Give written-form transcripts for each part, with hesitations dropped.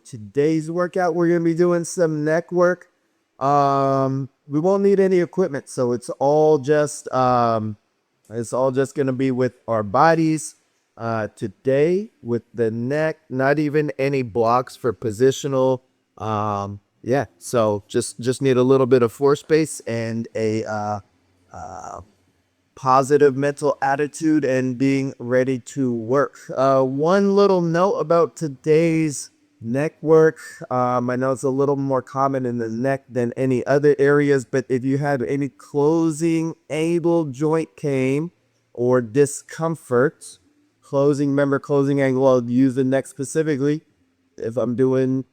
today's workout, we're going to be doing some neck work. We won't need any equipment, so it's all just going to be with our bodies. Today with the neck, not even any blocks for positional. Yeah, so just need a little bit of floor space and a positive mental attitude and being ready to work. One little note about today's neck work. I know it's a little more common in the neck than any other areas, but if you have any closing angle joint pain or discomfort, closing angle, I'll use the neck specifically. If I'm doing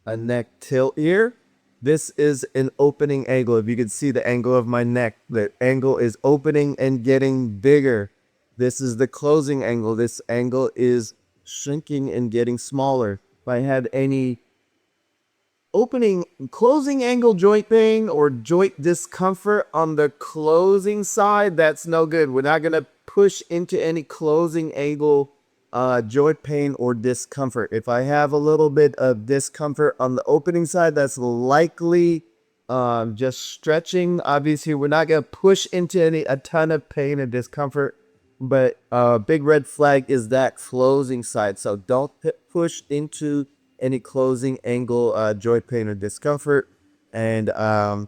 a neck tilt here, this is an opening angle. If you can see the angle of my neck, the angle is opening and getting bigger. This is the closing angle. This angle is shrinking and getting smaller. If I had any closing angle joint pain or joint discomfort on the closing side, that's no good. We're not going to push into any closing angle joint pain or discomfort. If I have a little bit of discomfort on the opening side, that's likely just stretching. Obviously, we're not going to push into a ton of pain and discomfort, but big red flag is that closing side. So don't push into any closing angle joint pain or discomfort. And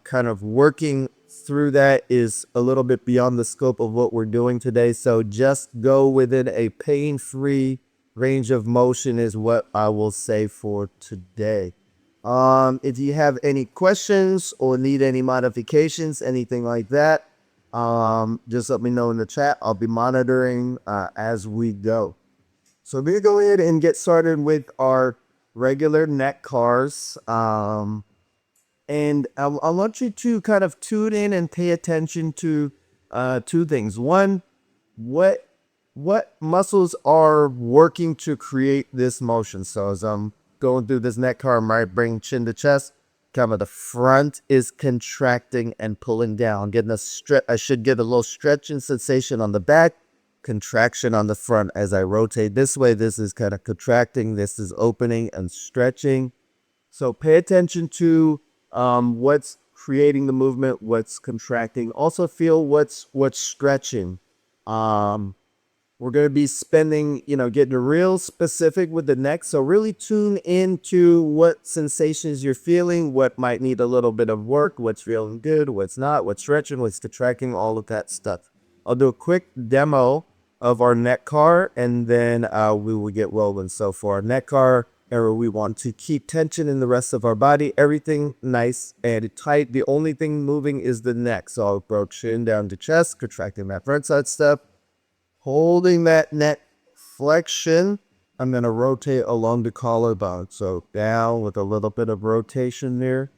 kind of working through that is a little bit beyond the scope of what we're doing today. So just go within a pain-free range of motion is what I will say for today. If you have any questions or need any modifications, anything like that, just let me know in the chat. I'll be monitoring as we go. So we're gonna go ahead and get started with our regular neck cars. And I want you to kind of tune in and pay attention to two things. One, what muscles are working to create this motion. So as I'm going through this neck car, I might bring chin to chest. Kind of the front is contracting and pulling down. Getting a stretch. I should get a little stretching sensation on the back, contraction on the front. As I rotate this way, this is kind of contracting. This is opening and stretching. So pay attention to what's creating the movement, what's contracting. Also feel what's stretching. We're going to be spending, getting real specific with the neck. So really tune into what sensations you're feeling, what might need a little bit of work, what's feeling good, what's not, what's stretching, what's contracting, all of that stuff. I'll do a quick demo of our neck car and then we will get rolling. So for our neck car, we want to keep tension in the rest of our body, everything nice and tight. The only thing moving is the neck. So I'll bring chin down to chest, contracting that front side step. Holding that neck flexion, I'm going to rotate along the collarbone. So down with a little bit of rotation there.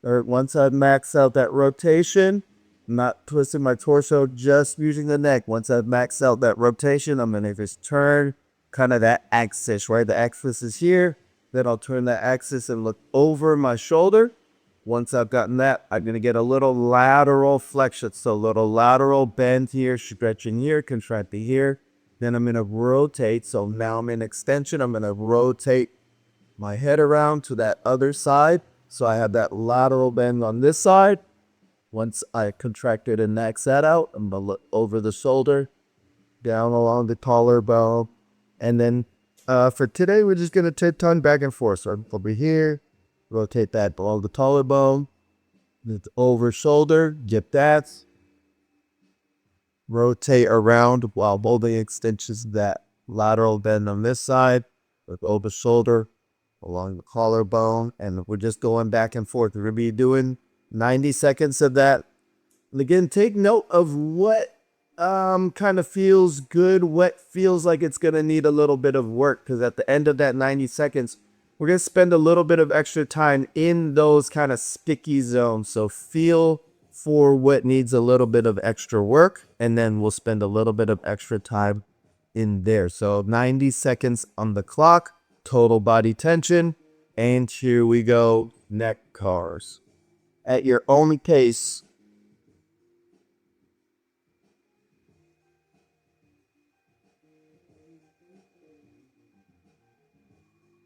Once I've maxed out that rotation, I'm not twisting my torso, just using the neck. Once I've maxed out that rotation, I'm going to just turn kind of that axis, right? The axis is here. Then I'll turn that axis and look over my shoulder. Once I've gotten that, I'm going to get a little lateral flexion. So a little lateral bend here, stretching here, contracting here. Then I'm going to rotate. So now I'm in extension. I'm going to rotate my head around to that other side. So I have that lateral bend on this side. Once I contracted and max that out, I'm going to look over the shoulder, down along the collarbone. And then for today, we're just going to turn back and forth. So over here. Rotate that below the collarbone, the over shoulder, get that. Rotate around while holding extensions of that lateral bend on this side, with over shoulder, along the collarbone, and we're just going back and forth. We're going to be doing 90 seconds of that. And again, take note of what kind of feels good, what feels like it's going to need a little bit of work, because at the end of that 90 seconds, we're going to spend a little bit of extra time in those kind of sticky zones. So feel for what needs a little bit of extra work, and then we'll spend a little bit of extra time in there. So 90 seconds on the clock, total body tension, and here we go, neck cars. At your own pace.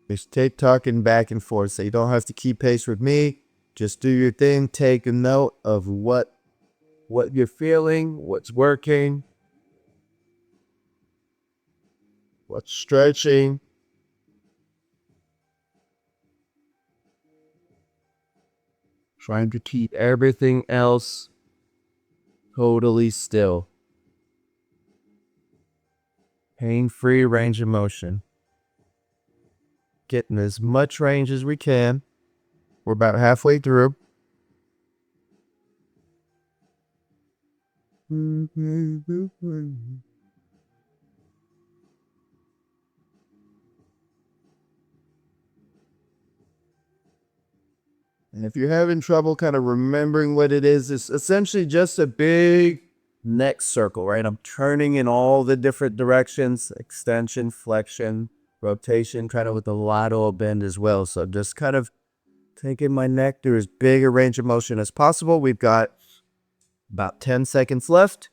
Just take talking back and forth. So you don't have to keep pace with me. Just do your thing. Take a note of what you're feeling, what's working, what's stretching. Trying to keep everything else totally still. Pain-free range of motion. Getting as much range as we can. We're about halfway through. And if you're having trouble kind of remembering what it is, it's essentially just a big neck circle, right? I'm turning in all the different directions, extension, flexion, rotation, kind of with the lateral bend as well. So just kind of taking my neck through as big a range of motion as possible. We've got about 10 seconds left.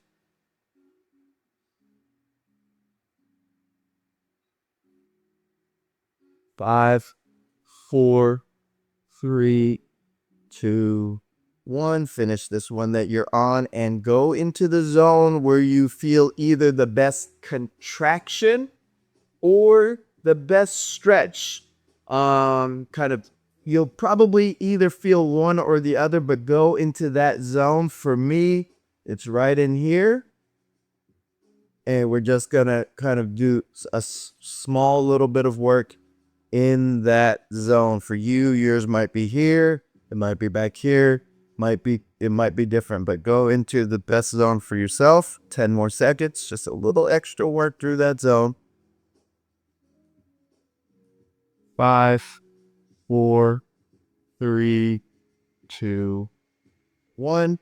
5, 4, 3, 2, 1. Finish this one that you're on and go into the zone where you feel either the best contraction or the best stretch. Kind of, you'll probably either feel one or the other, but go into that zone. For me, it's right in here. And we're just gonna kind of do a small little bit of work in that zone. For you, yours might be here, it might be back here, it might be different, but go into the best zone for yourself. 10 more seconds, just a little extra work through that zone. 5, 4, 3, 2, 1.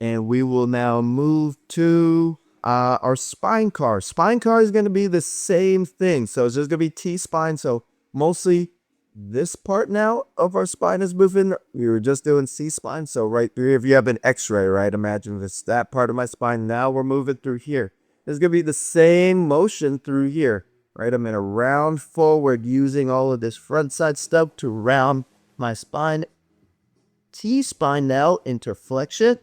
And we will now move to our spine car. Spine car is going to be the same thing. So it's just going to be T-spine. So mostly this part now of our spine is moving. We were just doing C-spine. So right through, if you have an x-ray, right? Imagine this, that part of my spine. Now we're moving through here. It's going to be the same motion through here, right? I'm going to round forward using all of this front side stuff to round my spine. T-spine now into flexion.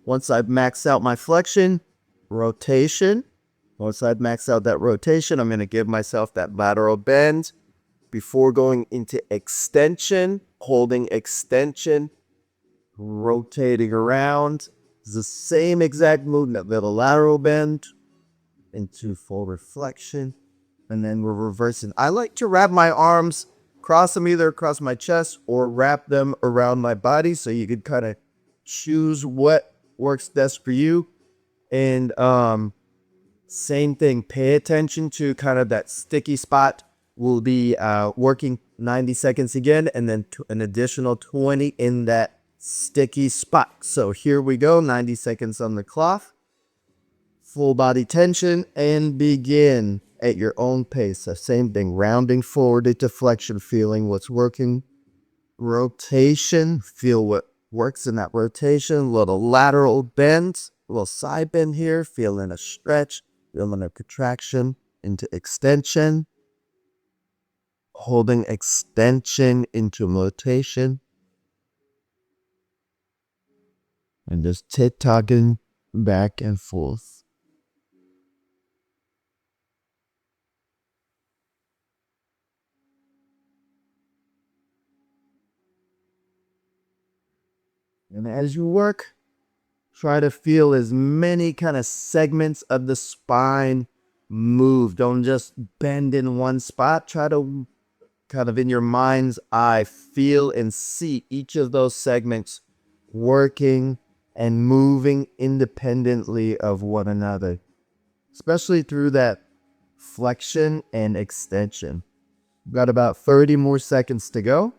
Once I've maxed out my flexion, rotation. Once I've maxed out that rotation, I'm going to give myself that lateral bend before going into extension, holding extension, rotating around. It's the same exact movement, little lateral bend into forward flexion, and then we're reversing. I like to wrap my arms, cross them either across my chest or wrap them around my body, so you could kind of choose what works best for you. And same thing, pay attention to kind of that sticky spot. We'll be working 90 seconds again, and then an additional 20 in that sticky spot. So here we go, 90 seconds on the clock. Full body tension, and begin at your own pace. The same thing, rounding forward into flexion, feeling what's working. Rotation, feel what works in that rotation. Little lateral bend, little side bend here, feeling a stretch, feeling a contraction into extension. Holding extension into rotation. And just tick-tocking back and forth. And as you work, try to feel as many kind of segments of the spine move. Don't just bend in one spot. Try to kind of in your mind's eye, feel and see each of those segments working and moving independently of one another, especially through that flexion and extension. We've got about 30 more seconds to go.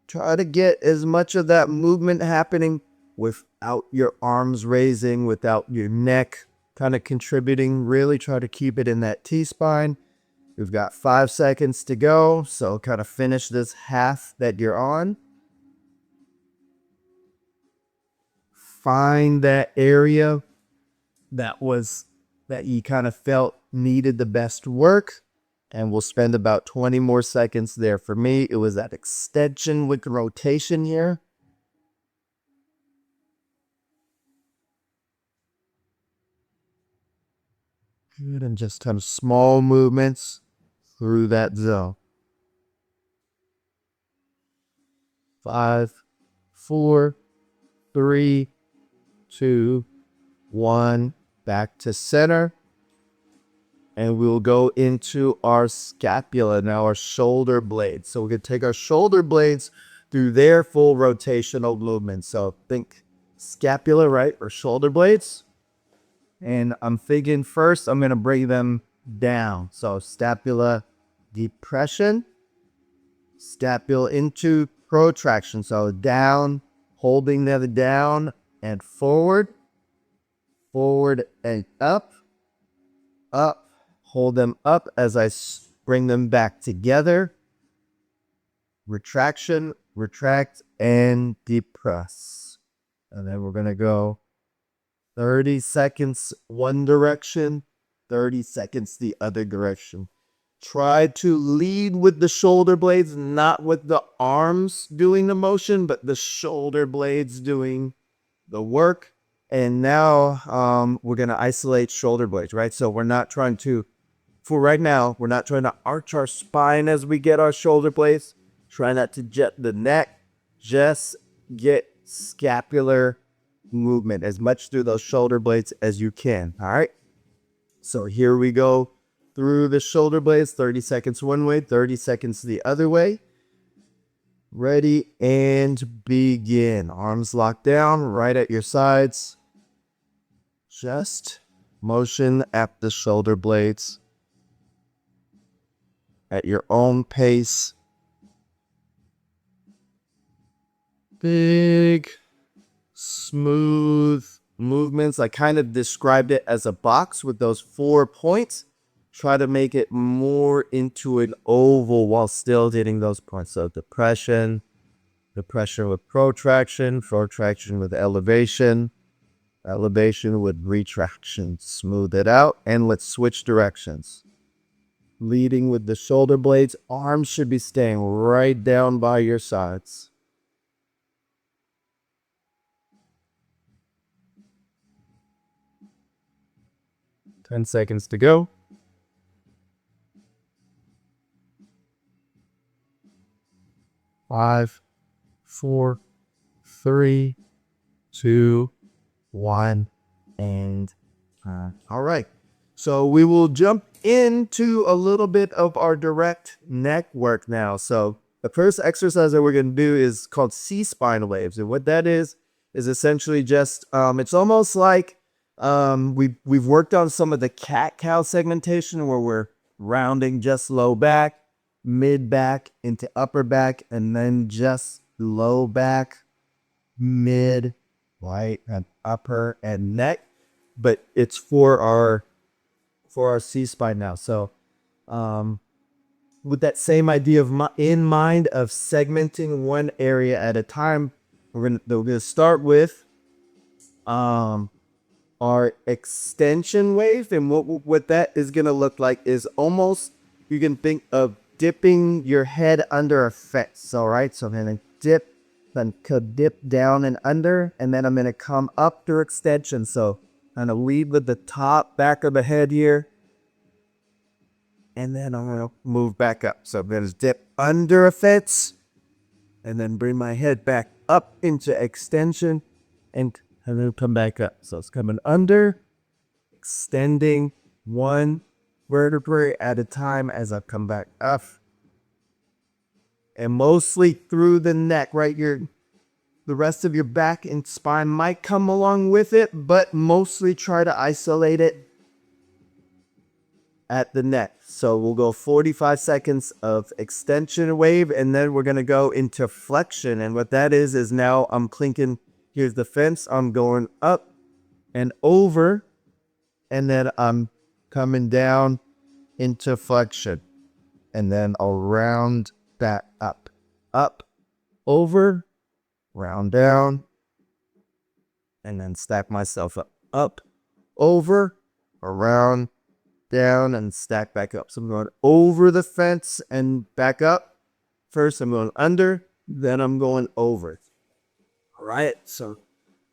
Try to get as much of that movement happening without your arms raising, without your neck kind of contributing. Really try to keep it in that T-spine. We've got 5 seconds to go, so kind of finish this half that you're on. find that area that you kind of felt needed the best work. And we'll spend about 20 more seconds there. For me, it was that extension with rotation here. Good, and just kind of small movements through that zone. 5, 4, 3, 2, 1. Back to center. And we'll go into our scapula, now our shoulder blades. So we're going to take our shoulder blades through their full rotational movement. So think scapula, right? Or shoulder blades. And I'm thinking first, I'm going to bring them down. So scapula depression, scapula into protraction. So down, holding them down and forward, forward and up, up. Hold them up as I bring them back together. Retraction, retract, and depress. And then we're going to go 30 seconds one direction, 30 seconds the other direction. Try to lead with the shoulder blades, not with the arms doing the motion, but the shoulder blades doing the work. And now we're going to isolate shoulder blades, right? So we're not trying to, for right now, we're not trying to arch our spine as we get our shoulder blades. Try not to jet the neck. Just get scapular movement as much through those shoulder blades as you can. All right. So here we go through the shoulder blades. 30 seconds one way, 30 seconds the other way. Ready and begin. Arms locked down right at your sides. Just motion at the shoulder blades at your own pace. Big, smooth movements. I kind of described it as a box with those 4 points. Try to make it more into an oval while still hitting those points. So depression with protraction, protraction with elevation, elevation with retraction. Smooth it out, and let's switch directions. Leading with the shoulder blades. Arms should be staying right down by your sides. Ten seconds to go. 5, 4, 3, 2, 1, and all right. So we will jump into a little bit of our direct neck work now. So the first exercise that we're going to do is called C-spine waves. And what that is essentially just, it's almost like we've worked on some of the cat-cow segmentation where we're rounding just low back, mid back into upper back, and then just low back, mid, right, and upper and neck. But it's for our C-spine now. So with that same idea in mind of segmenting one area at a time, we're gonna start with our extension wave. And what that is gonna look like is almost, you can think of dipping your head under a fence. All right, so I'm gonna dip, then could dip down and under, and then I'm gonna come up through extension. So I'm gonna lead with the top back of the head here, and then I'm gonna move back up. So I'm gonna dip under a fence, and then bring my head back up into extension, and then come back up. So it's coming under, extending one vertebrae at a time as I come back up. And mostly through the neck, right? The rest of your back and spine might come along with it, but mostly try to isolate it at the neck. So we'll go 45 seconds of extension wave, and then we're going to go into flexion. And what that is now I'm clinking, here's the fence, I'm going up and over, and then I'm coming down into flexion, and then I'll round that up, over, round down, and then stack myself up, over, around, down, and stack back up. So I'm going over the fence and back up. First, I'm going under, then I'm going over. All right, so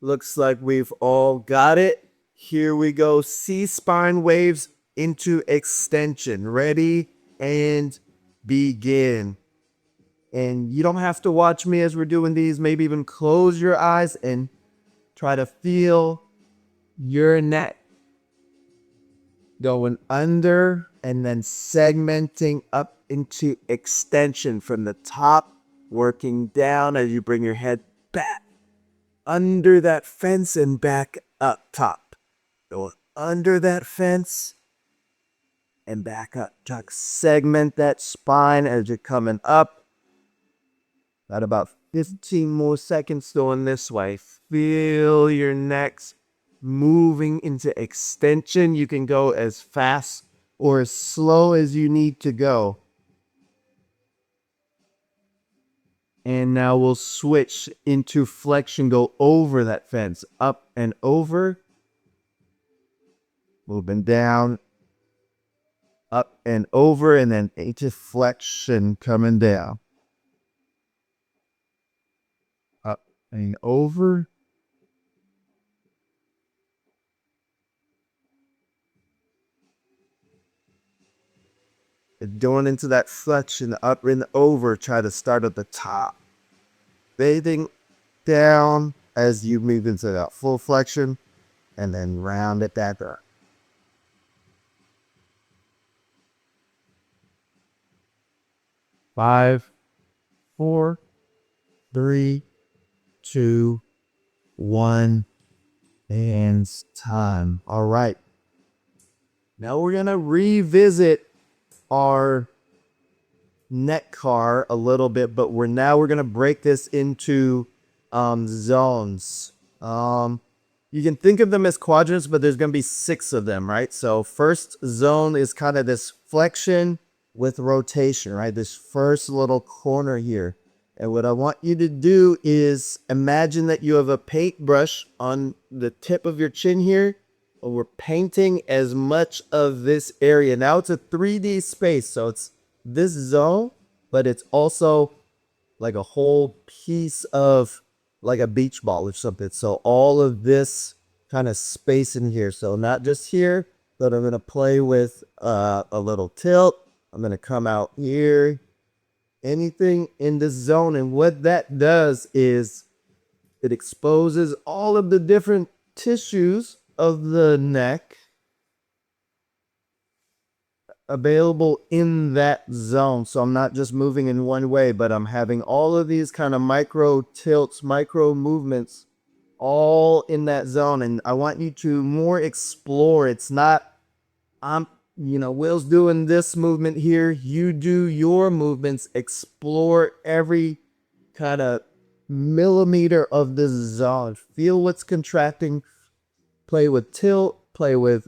looks like we've all got it. Here we go. C-spine waves into extension. Ready and begin. And you don't have to watch me as we're doing these. Maybe even close your eyes and try to feel your neck going under and then segmenting up into extension from the top, working down as you bring your head back under that fence and back up top. Going under that fence and back up. Just segment that spine as you're coming up. Got about 15 more seconds going this way. Feel your neck moving into extension. You can go as fast or as slow as you need to go. And now we'll switch into flexion. Go over that fence, up and over. Moving down, up and over, and then into flexion coming down. Up and over. Going into that flexion, up and over, try to start at the top. Bathing down as you move into that full flexion, and then round it back up. 5, 4, 3, 2, 1, and time. All right. Now we're going to revisit our neck car a little bit, but we're going to break this into zones. You can think of them as quadrants, but there's going to be 6 of them, right? So first zone is kind of this flexion with rotation, right? This first little corner here. And what I want you to do is imagine that you have a paintbrush on the tip of your chin here. And we're painting as much of this area. Now it's a 3D space, so it's this zone, but it's also like a whole piece of like a beach ball or something. So all of this kind of space in here. So not just here, but I'm going to play with a little tilt. I'm going to come out here, anything in this zone. And what that does is it exposes all of the different tissues of the neck available in that zone. So I'm not just moving in one way, but I'm having all of these kind of micro tilts, micro movements all in that zone. And I want you to more explore. It's not, Will's doing this movement here. You do your movements. Explore every kind of millimeter of this zone. Feel what's contracting. Play with tilt. Play with,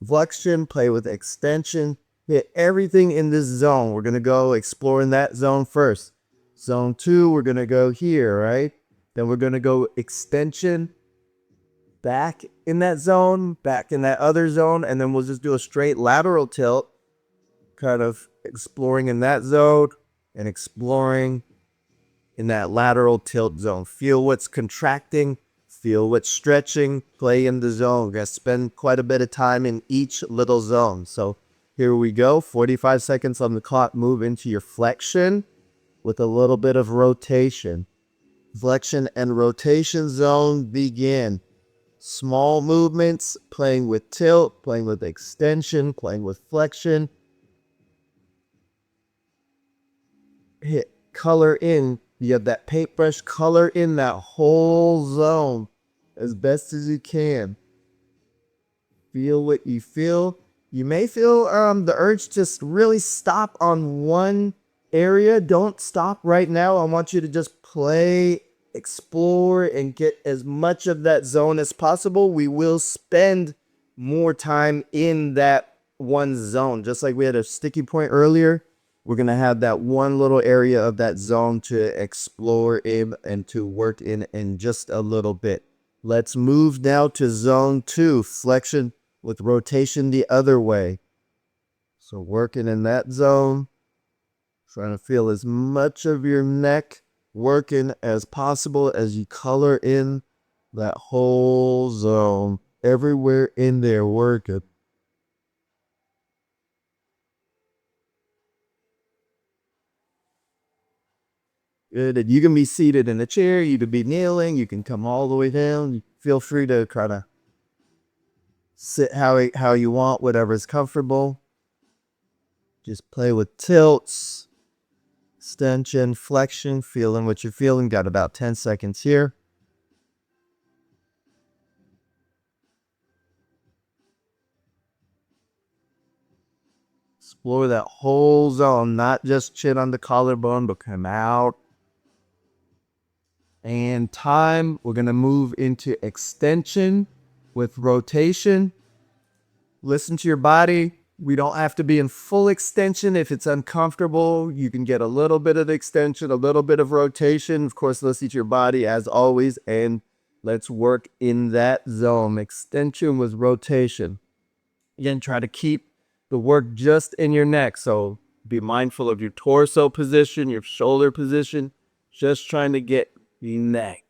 flexion. Play with extension. Hit everything in this zone. We're going to go exploring that zone first. Zone 2, we're going to go here, right? Then we're going to go extension. Back in that zone, back in that other zone, and then we'll just do a straight lateral tilt, kind of exploring in that zone and exploring in that lateral tilt zone. Feel what's contracting, feel what's stretching, play in the zone. We're going to spend quite a bit of time in each little zone. So here we go, 45 seconds on the clock. Move into your flexion with a little bit of rotation. Flexion and rotation zone begin. Small movements, playing with tilt, playing with extension, playing with flexion. Hit color in. You have that paintbrush, color in that whole zone as best as you can. Feel what you feel. You may feel the urge to just really stop on one area. Don't stop right now. I want you to just play, explore, and get as much of that zone as possible. We will spend more time in that one zone. Just like we had a sticky point earlier, we're going to have that one little area of that zone to explore in and to work in just a little bit. Let's move now to zone 2, flexion with rotation the other way. So working in that zone, trying to feel as much of your neck working as possible as you color in that whole zone. Everywhere in there working. Good. And you can be seated in a chair, you can be kneeling, you can come all the way down. Feel free to kind of sit how you want, whatever's comfortable. Just play with tilts, extension, flexion, feeling what you're feeling. Got about 10 seconds here. Explore that whole zone, not just chin on the collarbone, but come out. And time, we're going to move into extension with rotation. Listen to your body. We don't have to be in full extension. If it's uncomfortable, you can get a little bit of extension, a little bit of rotation. Of course, listen to your body as always, and let's work in that zone. Extension with rotation. Again, try to keep the work just in your neck. So be mindful of your torso position, your shoulder position, just trying to get the neck.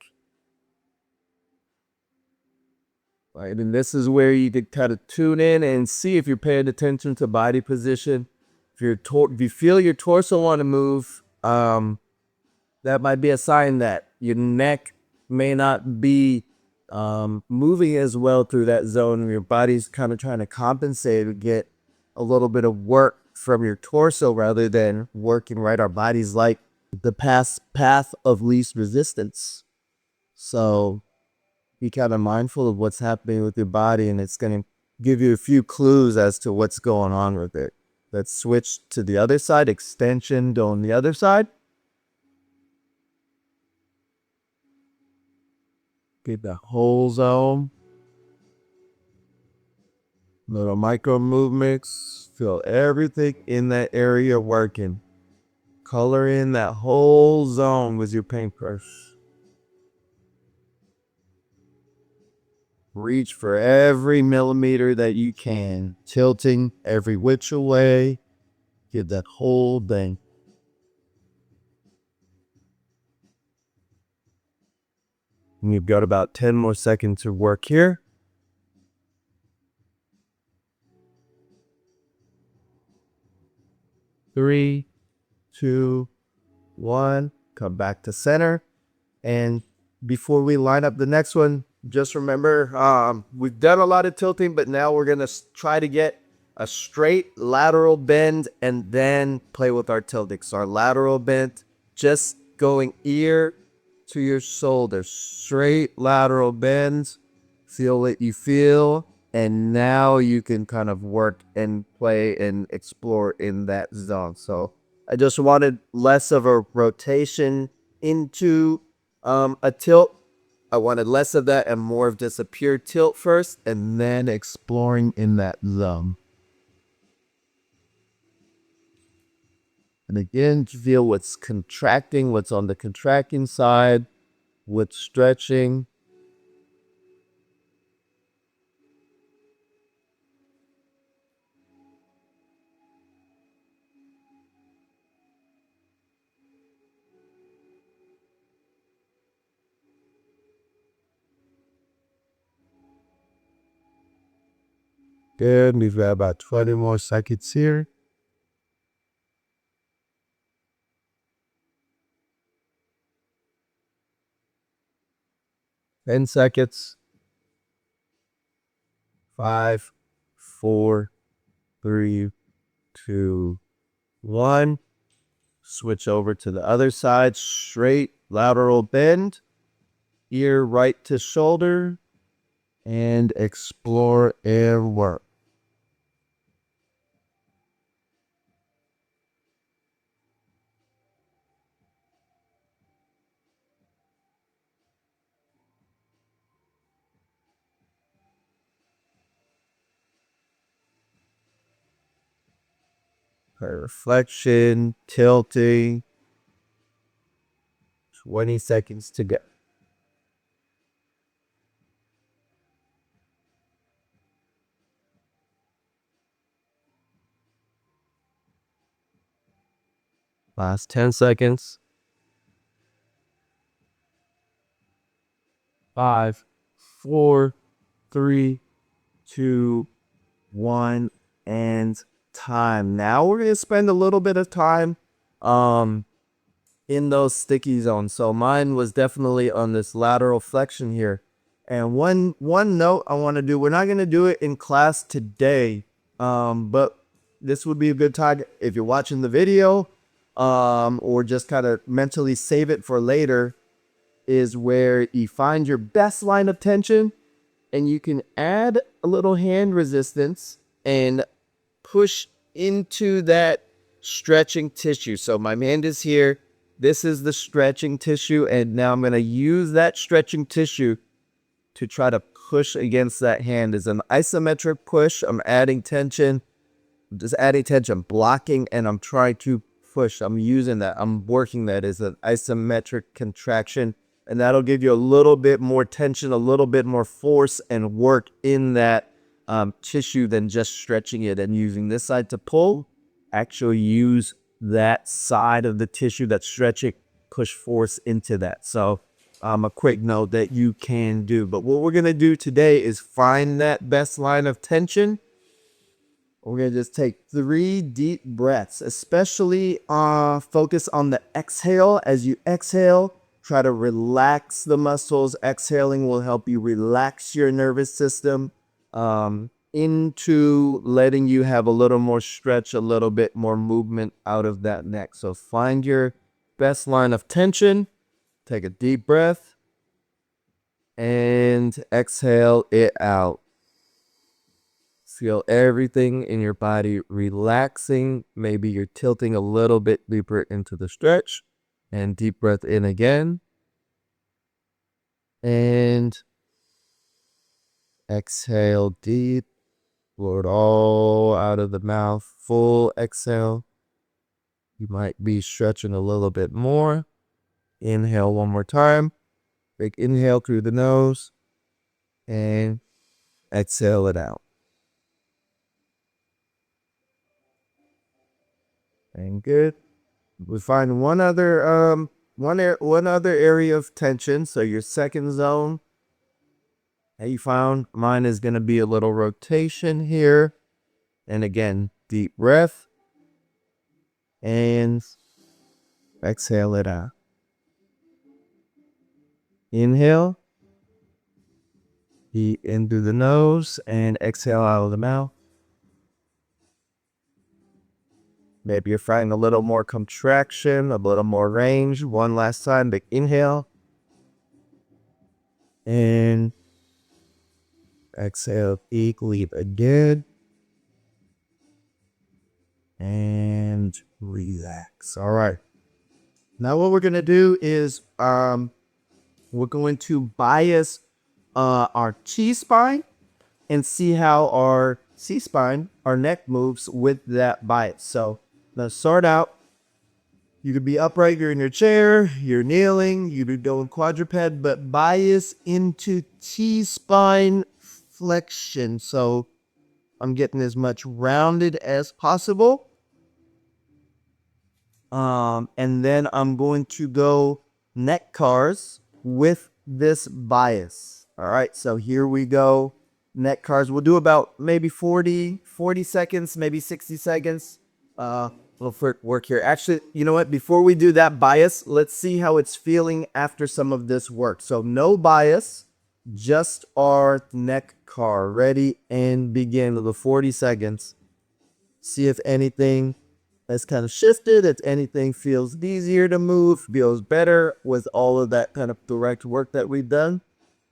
Right, and this is where you can kind of tune in and see if you're paying attention to body position. If you feel your torso want to move, that might be a sign that your neck may not be moving as well through that zone, and your body's kind of trying to compensate to get a little bit of work from your torso rather than working right. Our body's like the path of least resistance. So be kind of mindful of what's happening with your body, and it's going to give you a few clues as to what's going on with it. Let's switch to the other side, extension on the other side. Get the whole zone. Little micro movements. Feel everything in that area working. Color in that whole zone with your paintbrush. Reach for every millimeter that you can, tilting every which way. Get that whole thing. And you've got about 10 more seconds to work here. 3, 2, 1. Come back to center. And before we line up the next one, just remember, we've done a lot of tilting, but now we're going to try to get a straight lateral bend and then play with our tilting. So our lateral bend, just going ear to your shoulder, straight lateral bends. Feel what you feel. And now you can kind of work and play and explore in that zone. So I just wanted less of a rotation into a tilt. I wanted less of that and more of just a pure tilt first, and then exploring in that zone. And again, feel what's contracting, what's on the contracting side, what's stretching. Good. We've got about 20 more seconds here. 10 seconds. 5, 4, 3, 2, 1. Switch over to the other side. Straight lateral bend. Ear right to shoulder. And explore and work. Reflection, tilting. 20 seconds to go. Last 10 seconds. 5, 4, 3, 2, 1, and time. Now we're going to spend a little bit of time in those sticky zones. So mine was definitely on this lateral flexion here. And one note I want to do, we're not going to do it in class today, but this would be a good time if you're watching the video, or just kind of mentally save it for later, is where you find your best line of tension and you can add a little hand resistance and push into that stretching tissue. So my hand is here. This is the stretching tissue. And now I'm going to use that stretching tissue to try to push against that hand. It's an isometric push. I'm adding tension, just adding tension, blocking, and I'm trying to push. I'm using that. I'm working that as an isometric contraction. And that'll give you a little bit more tension, a little bit more force and work in that tissue than just stretching it and using this side to pull. Actually use that side of the tissue that's stretching, push force into that. So a quick note that you can do. But what we're going to do today is find that best line of tension. We're going to just take 3 deep breaths, especially focus on the exhale. As you exhale, try to relax the muscles. Exhaling will help you relax your nervous system into letting you have a little more stretch, a little bit more movement out of that neck. So find your best line of tension. Take a deep breath and exhale it out. Feel everything in your body relaxing. Maybe you're tilting a little bit deeper into the stretch. And deep breath in again. And exhale deep. Blow it all out of the mouth. Full exhale. You might be stretching a little bit more. Inhale one more time. Big inhale through the nose. And exhale it out. And good. We find one other area of tension. So your second zone that you found, mine is going to be a little rotation here. And again, deep breath and exhale it out. Inhale, deep in through the nose and exhale out of the mouth. Maybe you're finding a little more contraction, a little more range. One last time, big inhale. And exhale, deep, leave again. And relax. All right. Now what we're going to do is we're going to bias our T-spine and see how our C-spine, our neck, moves with that bias. So now start out. You could be upright, you're in your chair, you're kneeling, you could go in quadruped, but bias into T-spine flexion. So I'm getting as much rounded as possible. And then I'm going to go neck cars with this bias. All right, so here we go. Neck cars. We'll do about maybe 40 seconds, maybe 60 seconds. We'll work here. Actually, you know what? Before we do that bias, let's see how it's feeling after some of this work. So no bias, just our neck car. Ready and begin with the 40 seconds. See if anything has kind of shifted, if anything feels easier to move, feels better with all of that kind of direct work that we've done.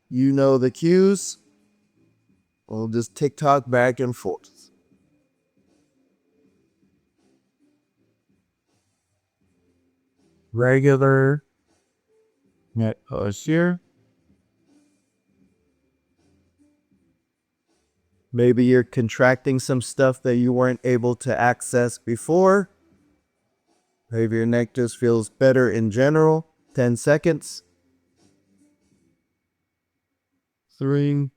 You know the cues. We'll just tick-tock back and forth. Regular neck posture. Maybe you're contracting some stuff that you weren't able to access before. Maybe your neck just feels better in general. 10 seconds. 3,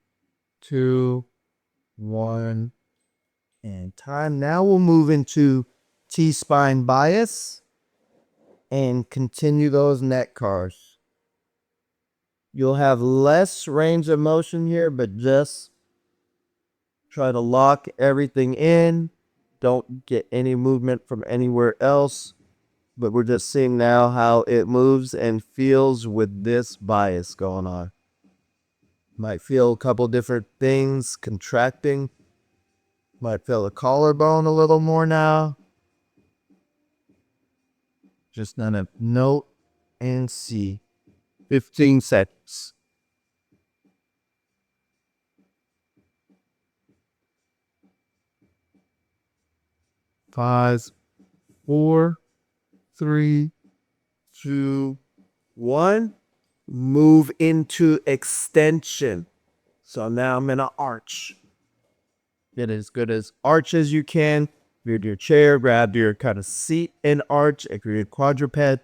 2, 1, and time. Now we'll move into T-spine bias. and continue those neck cars. You'll have less range of motion here, but just try to lock everything in. Don't get any movement from anywhere else. But we're just seeing now how it moves and feels with this bias going on. Might feel a couple different things contracting. Might feel the collarbone a little more now. Just gonna note and see. 15 seconds. 5, 4, 3, 2, 1. Move into extension. So now I'm in an arch. Get as good as arch as you can. Veer to your chair, grab your kind of seat and arch. If you're in quadruped,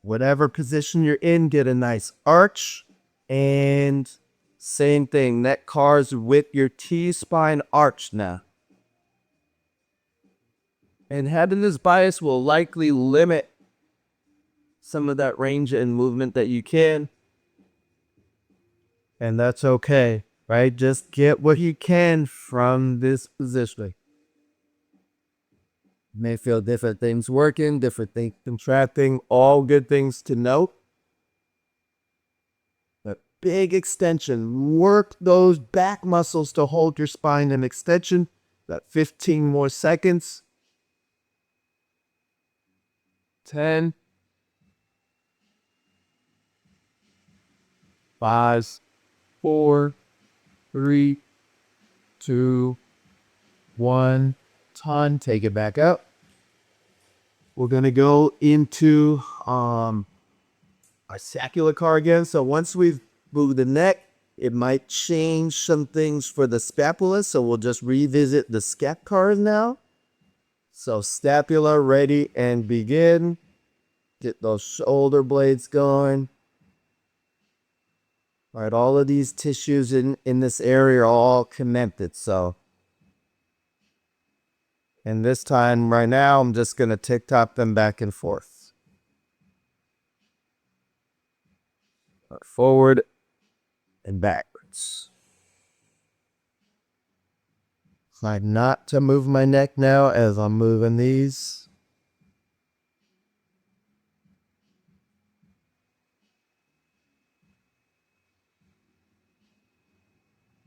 whatever position you're in, get a nice arch. And same thing, neck cars with your T-spine arch now. And having this bias will likely limit some of that range and movement that you can. And that's okay, right? Just get what you can from this positioning. You may feel different things working, different things contracting, all good things to note. But big extension, work those back muscles to hold your spine in extension. Got 15 more seconds. 10, 5, 4, 3, 2, 1. Ton. Take it back up. We're gonna go into our scapular car again. So once we've moved the neck, it might change some things for the scapula. So we'll just revisit the scap cars now. So scapula, ready and begin. Get those shoulder blades going. All right, all of these tissues in this area are all connected. So, and this time right now, I'm just going to tick-tock them back and forth. Forward and backwards. Try not to move my neck now as I'm moving these.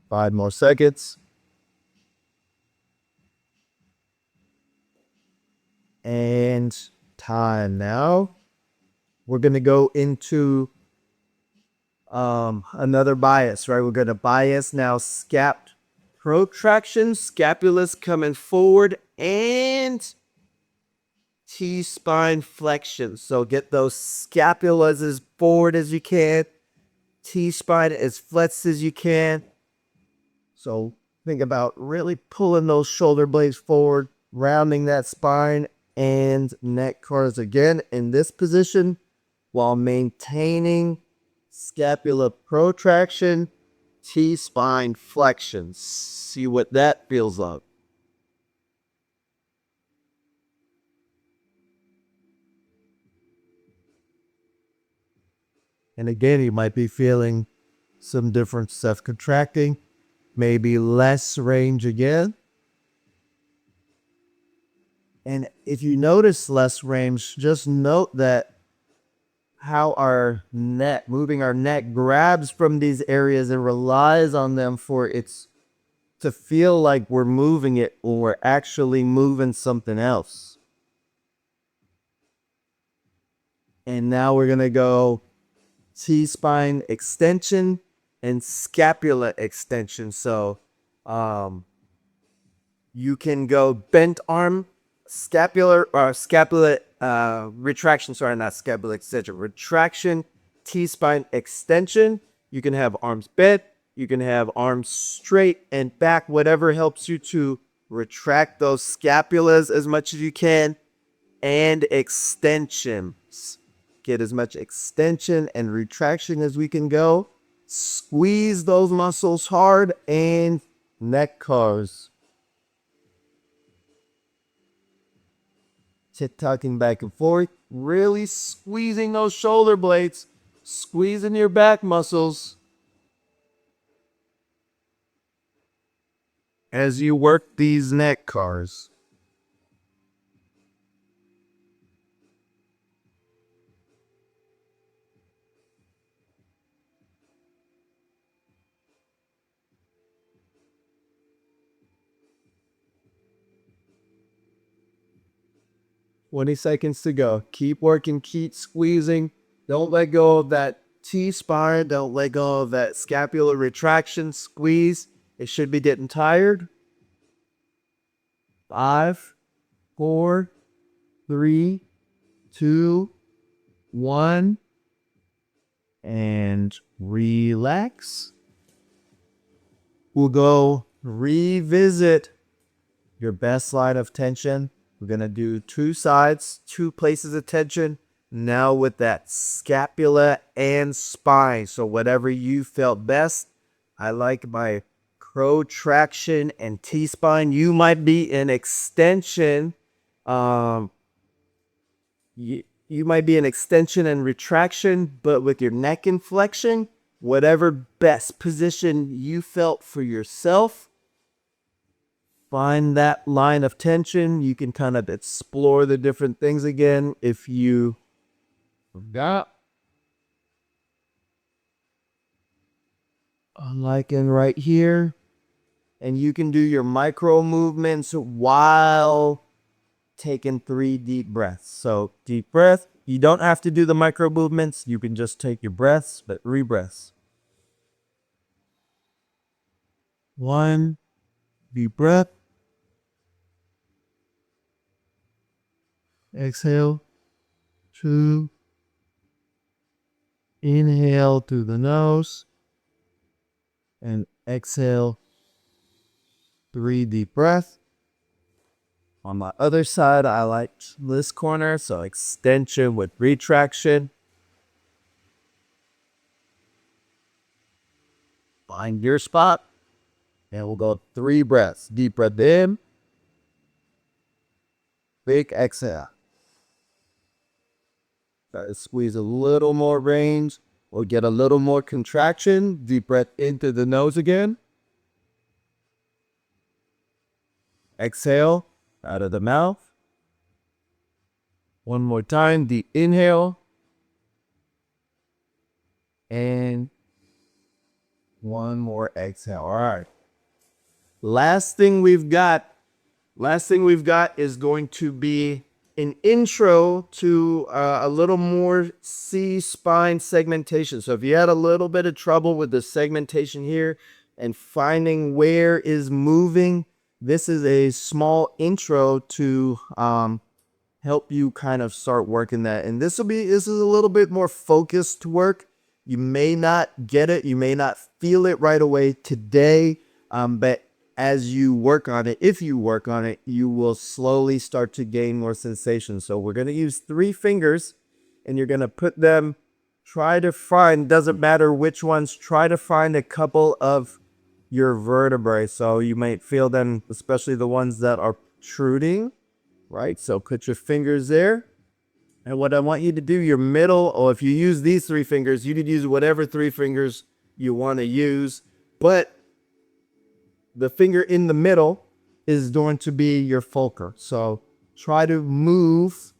Five more seconds. And time now. We're going to go into another bias, right? We're going to bias now scap protraction, scapula's coming forward, and T-spine flexion. So get those scapulas as forward as you can, T-spine as flexed as you can. So think about really pulling those shoulder blades forward, rounding that spine and neck cars again in this position while maintaining scapula protraction, T-spine flexion. See what that feels like. And again, you might be feeling some different stuff contracting, maybe less range again. And if you notice less range, just note that how our neck, moving our neck, grabs from these areas and relies on them for its to feel like we're moving it when we're actually moving something else. And now we're going to go T-spine extension and scapula extension. So you can go bent arm, scapular or scapula retraction. Sorry, not scapula extension. Retraction, T-spine extension. You can have arms bent. You can have arms straight and back, whatever helps you to retract those scapulas as much as you can. And extensions. Get as much extension and retraction as we can go. Squeeze those muscles hard and neck cars. tucking back and forth, really squeezing those shoulder blades, squeezing your back muscles as you work these neck cars. Twenty seconds to go. Keep working, keep squeezing. Don't let go of that T-spine. Don't let go of that scapular retraction squeeze. It should be getting tired. 5, 4, 3, 2, 1. And relax. We'll go revisit your best line of tension. We're going to do 2 sides, 2 places of tension. Now with that scapula and spine. So whatever you felt best. I like my protraction and T-spine. You might be in extension. You might be in extension and retraction, but with your neck in flexion, whatever best position you felt for yourself, find that line of tension. You can kind of explore the different things again if you forgot. Like in right here. And you can do your micro movements while taking 3 deep breaths. So deep breath. You don't have to do the micro movements. You can just take your breaths, but 3 breaths. 1 deep breath. Exhale. 2. Inhale through the nose. And exhale. 3 deep breaths. On my other side, I like this corner, so extension with retraction. Find your spot, and we'll go 3 breaths. Deep breath in, big exhale. Try to squeeze a little more range, or get a little more contraction. Deep breath into the nose again. Exhale out of the mouth. One more time, deep inhale. And one more exhale. All right. Last thing we've got is going to be an intro to a little more C-spine segmentation. So if you had a little bit of trouble with the segmentation here and finding where is moving, this is a small intro to help you kind of start working that. And this is a little bit more focused work. You may not get it, you may not feel it right away today, but as you work on it, if you work on it, you will slowly start to gain more sensation. So we're going to use 3 fingers, and you're going to put them, try to find, doesn't matter which ones, try to find a couple of your vertebrae. So you might feel them, especially the ones that are protruding, right? So put your fingers there. And what I want you to do, your middle, or if you use these 3 fingers, you could use whatever 3 fingers you want to use. But the finger in the middle is going to be your fulcrum. So try to move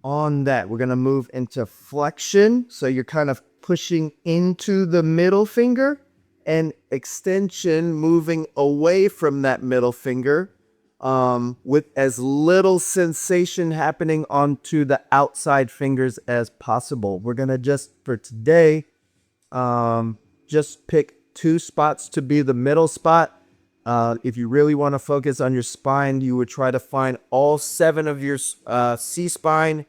on that. We're going to move into flexion. So you're kind of pushing into the middle finger, and extension, moving away from that middle finger with as little sensation happening onto the outside fingers as possible. We're going to just, for today, just pick 2 spots to be the middle spot. If you really want to focus on your spine, you would try to find all 7 of your C-spine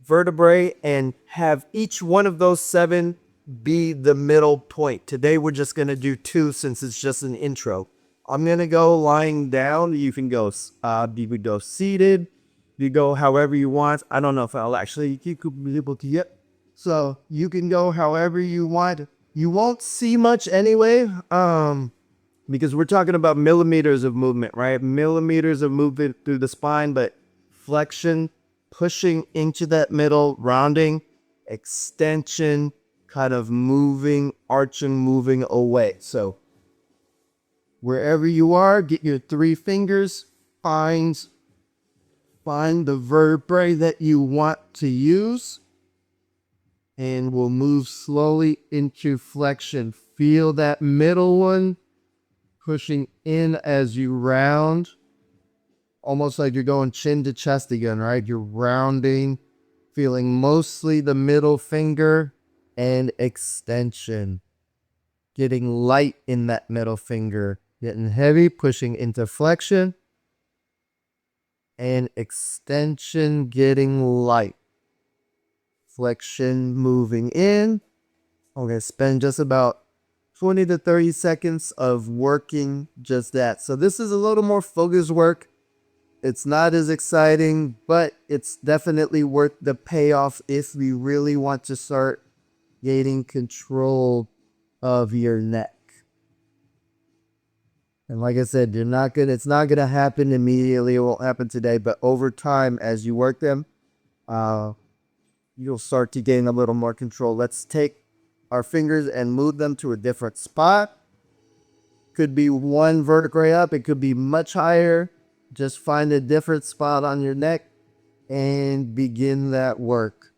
vertebrae and have each one of those 7 be the middle point. Today we're just going to do 2 since it's just an intro. I'm going to go lying down. You can go seated. You go however you want. I don't know if I'll actually be able to get. So you can go however you want. You won't see much anyway, because we're talking about millimeters of movement, right? Millimeters of movement through the spine, but flexion, pushing into that middle, rounding, extension, kind of moving, arching, moving away. So wherever you are, get your 3 fingers, find the vertebrae that you want to use, and we'll move slowly into flexion. Feel that middle one pushing in as you round, almost like you're going chin to chest again, right? You're rounding, feeling mostly the middle finger and extension. Getting light in that middle finger, getting heavy, pushing into flexion and extension, getting light. Flexion moving in. I'm going to spend just about 20 to 30 seconds of working just that. So this is a little more focused work. It's not as exciting, but it's definitely worth the payoff if we really want to start gaining control of your neck. And like I said, it's not gonna happen immediately. It won't happen today, but over time, as you work them, you'll start to gain a little more control. Let's take our fingers and move them to a different spot. Could be one vertebrae up. It could be much higher. Just find a different spot on your neck and begin that work.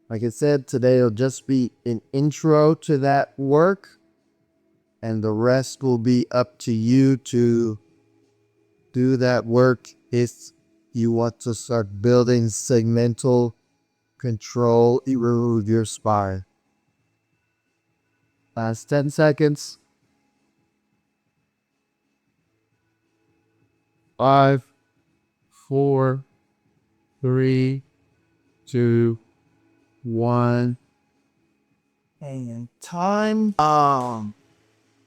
Like I said, today will just be an intro to that work, and the rest will be up to you to do that work if you want to start building segmental control through your spine. Last 10 seconds. 5, 4, 3, 2, 1. And time.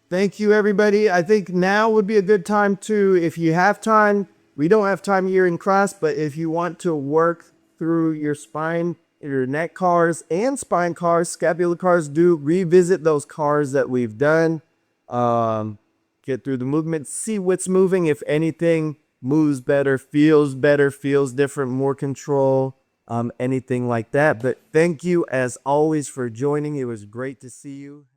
Thank you, everybody. I think now would be a good time to, if you have time, we don't have time here in class, but if you want to work through your spine, your neck cars and spine cars, scapular cars, do revisit those cars that we've done. Get through the movement, see what's moving. If anything moves better, feels different, more control, anything like that. But thank you as always for joining. It was great to see you.